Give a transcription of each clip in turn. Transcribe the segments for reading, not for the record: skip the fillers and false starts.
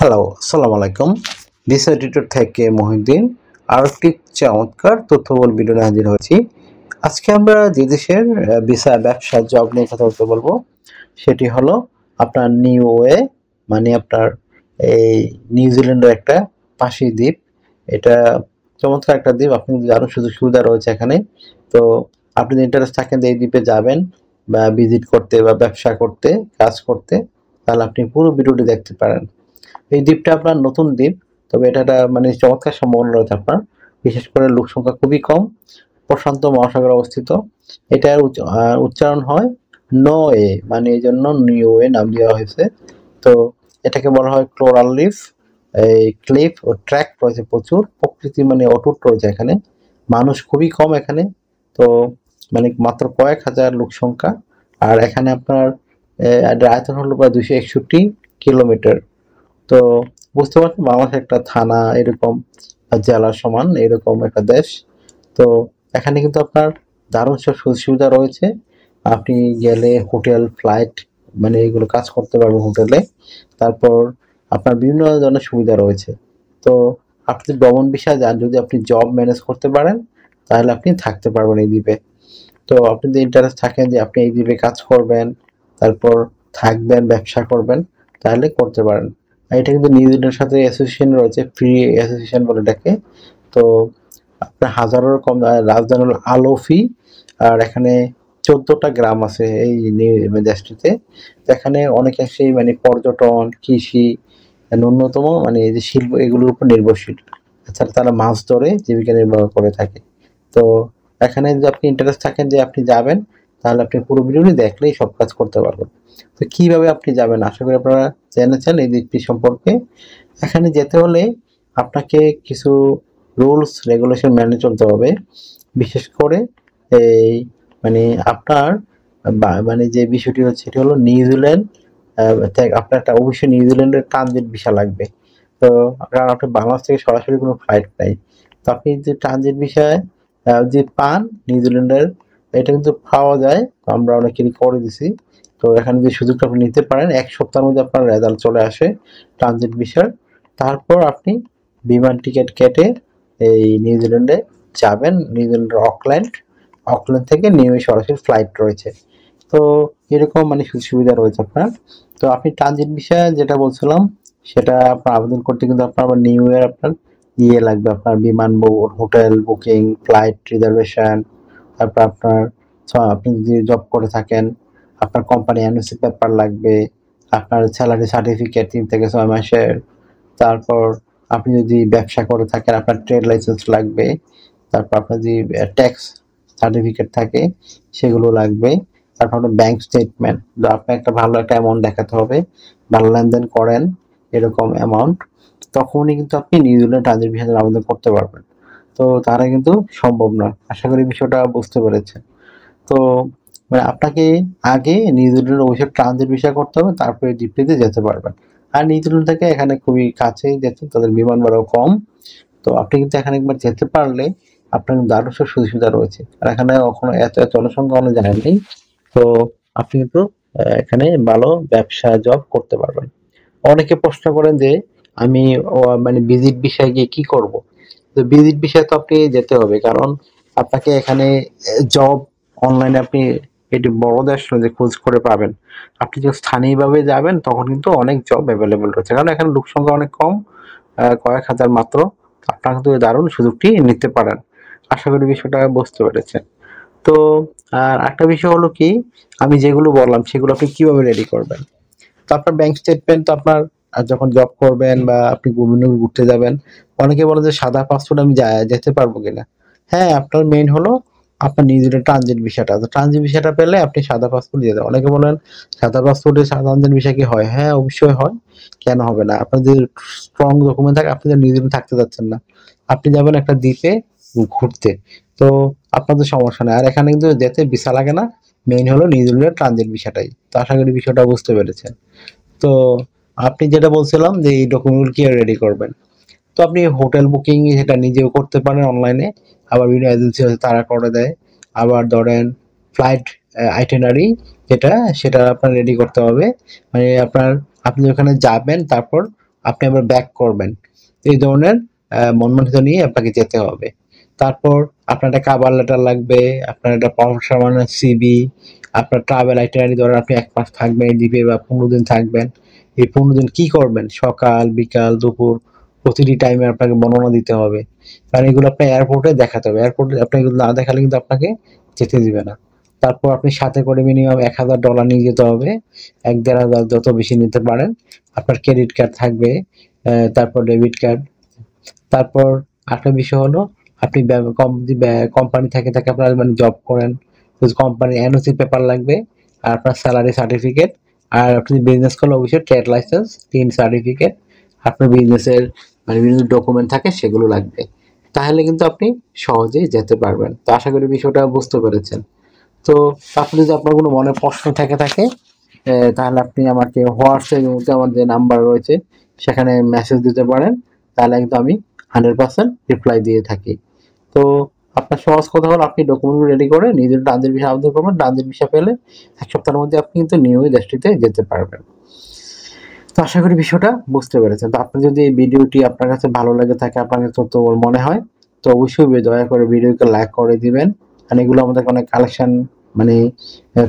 Hello, আসসালামু আলাইকুম। Visa editor থেকে মহিউদ্দিন আরও একটি চমৎকার তথ্যবহুল ভিডিও নিয়ে হাজির হয়েছি। আজকে আমরা যে দেশের ভিসা ব্যবসা জব নিয়ে কথা বলতে বলবো সেটি হলো আপনার নিউওয়ে, মানে আপনার এই নিউজিল্যান্ডের একটা পাশেই দ্বীপ। এটা চমৎকার একটা দ্বীপ, আপনি আরও সুযোগ সুবিধা রয়েছে এখানে। তো আপনি যদি ইন্টারেস্ট থাকেন যে এই দ্বীপে যাবেন বা ভিজিট করতে বা ব্যবসা করতে, কাজ করতে, তাহলে আপনি পুরো ভিডিওটি দেখতে পারেন। এই দ্বীপটা আপনার নতুন দ্বীপ, তবে এটা মানে চমৎকার সম্ভাবনা রয়েছে আপনার। বিশেষ করে লোক সংখ্যা খুবই কম, প্রশান্ত মহাসাগরে অবস্থিত। এটার উচ্চারণ হয় নোয়ে, মানে এই জন্য নিউয়ে নাম দেওয়া হয়েছে। তো এটাকে বলা হয় কোরাল রিফ। এই ক্লিফ ও ট্র্যাক রয়েছে প্রচুর, প্রকৃতি মানে অটুট রয়েছে এখানে। মানুষ খুবই কম এখানে, তো মানে মাত্র কয়েক হাজার লোক সংখ্যা। আর এখানে আপনার আয়তন হলো প্রায় 261 কিলোমিটার। তো বুঝতে পারছেন বাংলাদেশ একটা থানা এরকম, জেলার সমান এরকম একটা দেশ। তো এখানে কিন্তু আপনার দারুণ সব সুযোগ সুবিধা রয়েছে। আপনি গেলে হোটেল, ফ্লাইট, মানে এগুলো কাজ করতে পারবেন হোটেলে। তারপর আপনার বিভিন্ন ধরনের সুবিধা রয়েছে। তো আপনি ভ্রমণ বিষয়ে যান, যদি আপনি জব ম্যানেজ করতে পারেন তাহলে আপনি থাকতে পারবেন এই দ্বীপে। তো আপনি যদি ইন্টারেস্ট থাকেন যে আপনি এই দ্বীপে কাজ করবেন, তারপর থাকবেন, ব্যবসা করবেন, তাহলে করতে পারেন। আর এটা কিন্তু নিউজিল্যান্ডের সাথে অ্যাসোসিয়েশন রয়েছে, ফ্রি অ্যাসোসিয়েশন বলে এটাকে। তো আপনার হাজারের কম, রাজধানী হলো আলোফি। আর এখানে 14টা গ্রাম আছে এই দেশটিতে। এখানে অনেকাংশেই মানে পর্যটন, কৃষি, ন্যূনতম মানে এই যে শিল্প, এগুলোর উপর নির্ভরশীল। এছাড়া তারা মাছ ধরে জীবিকা নির্বাহ করে থাকে। তো এখানে যদি আপনি ইন্টারেস্ট থাকেন যে আপনি যাবেন, তাহলে আপনি পুরো ভিডিওটি দেখলেই সব কাজ করতে পারবেন। তো কিভাবে আপনি যাবেন, আশা করি আপনারা জেনেছেন এই দিকটি সম্পর্কে। এখানে যেতে হলে আপনাকে কিছু রুলস রেগুলেশন মেনে চলতে হবে। বিশেষ করে এই মানে আপনার মানে যে বিষয়টি হচ্ছে সেটি হলো নিউজিল্যান্ড, আপনার একটা অবশ্যই নিউজিল্যান্ডের ট্রানজিট ভিসা লাগবে। তো কারণ আপনি বাংলাদেশ থেকে সরাসরি কোনো ফ্লাইট নাই। তো আপনি যে ট্রানজিট ভিসায় যে পান নিউজিল্যান্ডের, এটা কিন্তু পাওয়া যায়, তো আমরা অনেকেরই করে দিছি। তো এখানে যে সুযোগটা আপনি নিতে পারেন, 1 সপ্তাহের মধ্যে আপনার রেজাল্ট চলে আসে ট্রানজিট ভিসার। তারপর আপনি বিমান টিকিট কেটে এই নিউজিল্যান্ডে যাবেন। নিউজিল্যান্ডের অকল্যান্ড থেকে নিউ সরাসরি ফ্লাইট রয়েছে। তো এরকম মানে সুযোগ সুবিধা রয়েছে আপনার। তো আপনি ট্রানজিট বিষয়ে যেটা বলছিলাম, সেটা আপনার আবেদন করতে কিন্তু আপনার নিউ ইয়ার আপনার লাগবে, আপনার বিমান, হোটেল বুকিং, ফ্লাইট রিজার্ভেশন। তারপর আপনার আপনি যদি জব করে থাকেন, আপনার কোম্পানি এনওসি পেপার লাগবে, আপনার স্যালারি সার্টিফিকেট 3 থেকে 6 মাসের। তারপর আপনি যদি ব্যবসা করে থাকেন, আপনার ট্রেড লাইসেন্স লাগবে। তারপর আপনার যদি ট্যাক্স সার্টিফিকেট থাকে সেগুলো লাগবে। তারপর আপনার ব্যাংক স্টেটমেন্ট, আপনার একটা ভালো একটা অ্যামাউন্ট দেখাতে হবে, ভালো লেনদেন করেন এরকম অ্যামাউন্ট, তখনই কিন্তু আপনি নিউজিল্যান্ড ট্রানজিট ভিসার আবেদন করতে পারবেন। তো তারা কিন্তু সম্ভব নয়। আশা করি বিষয়টা বুঝতে পেরেছেন। তো মানে আপনাকে আগে নিউজিল্যান্ডের অবশ্যই ট্রানজিট ভিসা করতে হবে, তারপরে দ্বীপটিতে যেতে পারবেন। আর নিউজিল্যান্ড থেকে এখানে খুবই কাছেই যেতে, তাদের বিমান ভাড়াও কম। তো আপনি কিন্তু এখানে একবার যেতে পারলে আপনার দারুণ সব সুযোগ সুবিধা রয়েছে। আর এখানে কখনো এত জনসংখ্যা অনেক জানেন নেই। তো আপনি কিন্তু এখানে ভালো ব্যবসা জব করতে পারবেন। অনেকে প্রশ্ন করেন যে আমি মানে ভিজিট ভিসায় গিয়ে কি করব। তো ভিজিট ভিসায় তো আপনি যেতে হবে, কারণ আপনাকে এখানে জব অনলাইনে আপনি, এটি বড় দেশ যে খোঁজ করে পাবেন। আপনি যখন স্থানীয়ভাবে যাবেন তখন কিন্তু অনেক জব অ্যাভেলেবেল রয়েছে, কারণ এখানে লোক সংখ্যা অনেক কম, কয়েক হাজার মাত্র। আপনারা কিন্তু দারুণ সুযোগটি নিতে পারেন। আশা করি বিষয়টা বুঝতে পেরেছেন। তো আর একটা বিষয় হলো কি, আমি যেগুলো বললাম সেগুলো আপনি কিভাবে রেডি করবেন। তো আপনার ব্যাংক স্টেটমেন্ট তো আপনার যখন জব করবেন বা আপনি বিভিন্ন ঘুরতে যাবেন, অনেকে বলে যে সাদা পাসপোর্ট আমি যেতে পারবো কিনা। হ্যাঁ, আপনার মেইন হলো আপনার নিজের ট্রানজিট ভিসাটা। তো ট্রানজিট ভিসাটা পেলে আপনি সাদা পাসপোর্ট দিয়ে দেবেন। অনেকে বলেন সাদা পাসপোর্টে ট্রানজিট ভিসা কি হয়? হ্যাঁ, অবশ্যই হয়। কেন হবে না? আপনার যদি স্ট্রং ডকুমেন্ট থাকে, আপনি তো নিউজিল্যান্ড থাকতে যাচ্ছেন না, আপনি যাবেন একটা দ্বীপে ঘুরতে, তো আপনার তো সমস্যা নেই। আর এখানে কিন্তু যেতে ভিসা লাগে না, মেইন হলো নিউজিল্যান্ডের ট্রানজিট ভিসাটাই। তো আশা করি বিষয়টা বুঝতে পেরেছেন। তো আপনি যেটা বলছিলাম যে এই ডকুমেন্টগুলো কি রেডি করবেন। তো আপনি হোটেল বুকিং সেটা নিজেও করতে পারেন অনলাইনে, আবার বিভিন্ন এজেন্সি আছে তারা করে দেয়। আবার ধরেন ফ্লাইট আইটিনারি যেটা, সেটা আপনার রেডি করতে হবে। মানে আপনি ওখানে যাবেন, তারপর আপনি আবার ব্যাক করবেন। এই ধরনের মন মানসিকতা নিয়ে আপনাকে যেতে হবে। তারপর আপনার একটা কভার লেটার লাগবে, আপনার একটা প্রফেশনাল সিভি, আপনার ট্রাভেল আইটিনারি, ধরেন আপনি 1 মাস থাকবেন এই দ্বীপে বা 15 দিন থাকবেন। এই 15 দিন কি করবেন? সকাল, বিকাল, দুপুর প্রতিটি টাইমে আপনাকে বর্ণনা দিতে হবে। কারণ এগুলো আপনার এয়ারপোর্টে দেখাতে হবে। এয়ারপোর্টে আপনি এগুলো না দেখালে কিন্তু আপনাকে যেতে দিবে না। তারপর আপনি সাথে করে মিনিমাম $1000 নিয়ে যেতে হবে। 1-1.500 যত বেশি নিতে পারেন। আপনার ক্রেডিট কার্ড থাকবে, তারপর ডেবিট কার্ড। তারপর আরেকটা বিষয় হলো, আপনি কোম্পানি থেকে আপনার মানে জব করেন, কোম্পানির এনওসি পেপার লাগবে, আর আপনার স্যালারি সার্টিফিকেট, আর আপনি বিজনেস করলে অবশ্যই ট্রেড লাইসেন্স, 3 সার্টিফিকেট, আপনার বিজনেসের মানে বিভিন্ন ডকুমেন্ট থাকে সেগুলো লাগবে। তাহলে কিন্তু আপনি সহজেই যেতে পারবেন। তো আশা করি বিষয়টা বুঝতে পেরেছেন। তো আপনি যদি আপনার কোনো মনে প্রশ্ন থাকে তাহলে আপনি আমাকে হোয়াটসঅ্যাপের মধ্যে আমার যে নাম্বার রয়েছে সেখানে মেসেজ দিতে পারেন। তাহলে কিন্তু আমি 100% রিপ্লাই দিয়ে থাকি। তো আপনার সহজ কথা হলো, আপনি ডকুমেন্টগুলো রেডি করে নিজের ট্রানজিট ভিসা আবেদন করবেন। ট্রানজিট ভিসা পেলে 1 সপ্তাহের মধ্যে আপনি কিন্তু নিউ দেশটিতে যেতে পারবেন। তো আশা করি বিষয়টা বুঝতে পেরেছেন। তো আপনি যদি এই ভিডিওটি আপনার কাছে ভালো লেগে থাকে, আপনার কাছে তথ্যবহুল মনে হয়, তো অবশ্যই দয়া করে ভিডিওকে লাইক করে দিবেন। কারণ এগুলো আমাদের অনেক কালেকশন মানে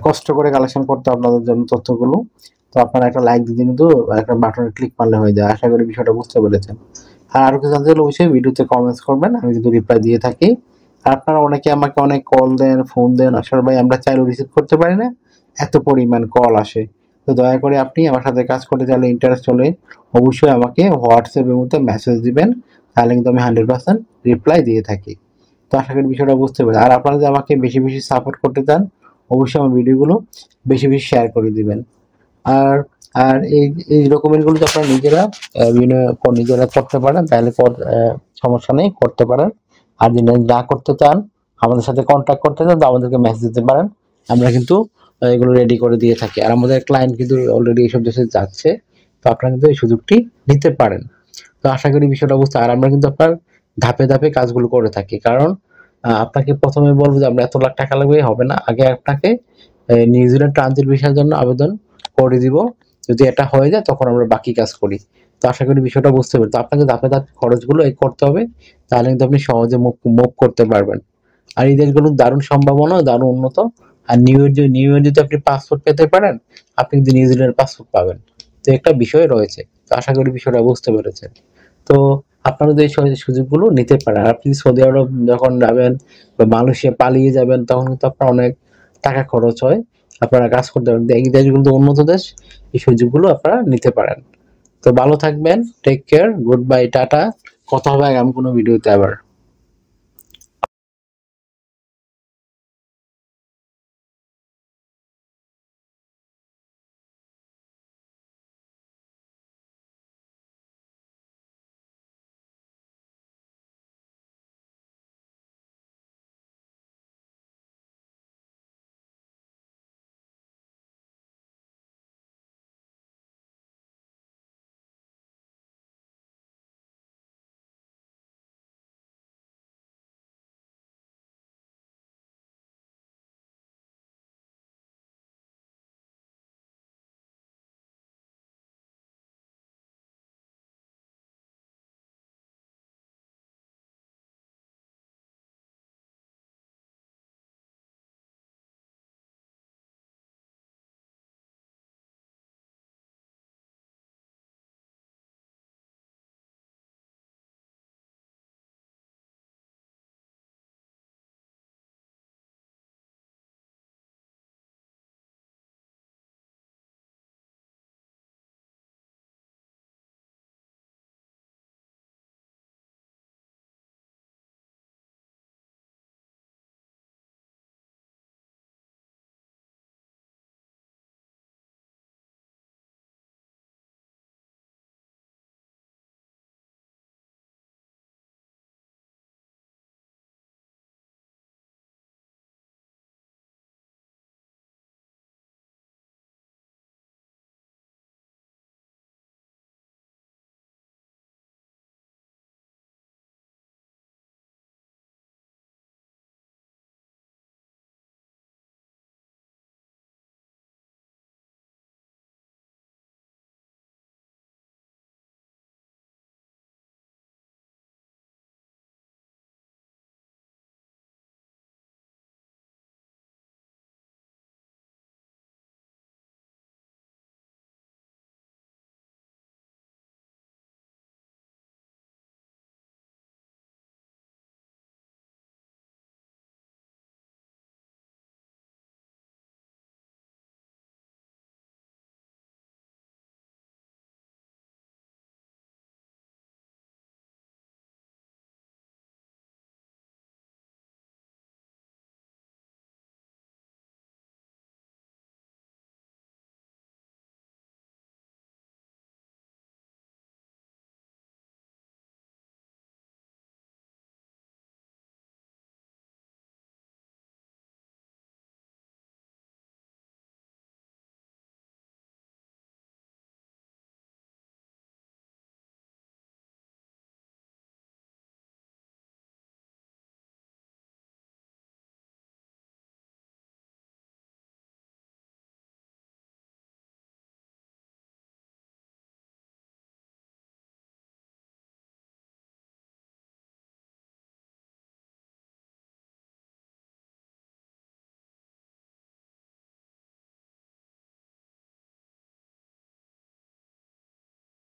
কষ্ট করে কালেকশন করতে আপনাদের জন্য তথ্যগুলো। তো আপনারা একটা লাইক দিতে কিন্তু একটা বাটনে ক্লিক মারলে হয়ে যায়। আশা করি বিষয়টা বুঝতে পেরেছেন। আর আরো কিছু জানতে হলে অবশ্যই ভিডিওতে কমেন্টস করবেন, আমি কিন্তু রিপ্লাই দিয়ে থাকি। আর আপনারা অনেকে আমাকে অনেক কল দেন, ফোন দেন, আসলে ভাই আমরা চাইলেও রিসিভ করতে পারি না, এত পরিমাণ কল আসে। তো দয়া করে আপনি আমার সাথে কাজ করতে চাইলে, ইন্টারেস্ট হলে অবশ্যই আমাকে হোয়াটসঅ্যাপের মধ্যে মেসেজ দিবেন। তাহলে কিন্তু আমি 100% রিপ্লাই দিয়ে থাকি। তো আশা করি বিষয়টা বুঝতে পারেন। আর আপনারা যদি আমাকে বেশি বেশি সাপোর্ট করতে চান, অবশ্যই আমার ভিডিওগুলো বেশি বেশি শেয়ার করে দিবেন। আর আর এই ডকুমেন্টগুলো যদি আপনারা নিজেরা করতে পারেন তাহলে সমস্যা নেই, করতে পারেন। আর যদি না করতে চান, আমাদের সাথে কন্ট্যাক্ট করতে চান, তো আমাদেরকে মেসেজ দিতে পারেন। আমরা কিন্তু এগুলো রেডি করে দিয়ে থাকি। আর আমাদের ক্লায়েন্ট কিন্তু অলরেডি এইসব দেশে যাচ্ছে। তো আপনারা কিন্তু এই সুযোগটি নিতে পারেন। তো আশা করি বিষয়টা বুঝতে। আর আমরা কিন্তু আপনার ধাপে ধাপে কাজগুলো করে থাকি। কারণ আপনাকে প্রথমে বলবো যে আমরা এত লাখ টাকা লাগবে, হবে না। আগে আপনাকে নিউজিল্যান্ড ট্রানজিট ভিসার জন্য আবেদন করে দিব। যদি এটা হয়ে যায় তখন আমরা বাকি কাজ করি। তো আশা করি বিষয়টা বুঝতে পারি। তো আপনাকে ধাপে ধাপে খরচগুলো করতে হবে, তাহলে কিন্তু আপনি সহজে মুভ করতে পারবেন। আর এই দেশগুলোর দারুণ সম্ভাবনা, দারুণ উন্নত। আর নিউ ইয়ার যদি আপনি পাসপোর্ট পেতে পারেন, আপনি কিন্তু নিউজিল্যান্ডের পাসপোর্ট পাবেন। তো একটা বিষয় রয়েছে। তো আশা করি বিষয়টা বুঝতে পেরেছেন। তো আপনারা যদি এই সুযোগগুলো নিতে পারেন। আর আপনি সৌদি আরব যখন যাবেন বা মালয়েশিয়া পালিয়ে যাবেন, তখন কিন্তু আপনার অনেক টাকা খরচ হয়। আপনারা কাজ করতে পারেন। এই দেশগুলো তো উন্নত দেশ, এই সুযোগগুলো আপনারা নিতে পারেন। তো ভালো থাকবেন, take care, good bye, tata. কথা হবে আগামী কোনো ভিডিওতে আবার।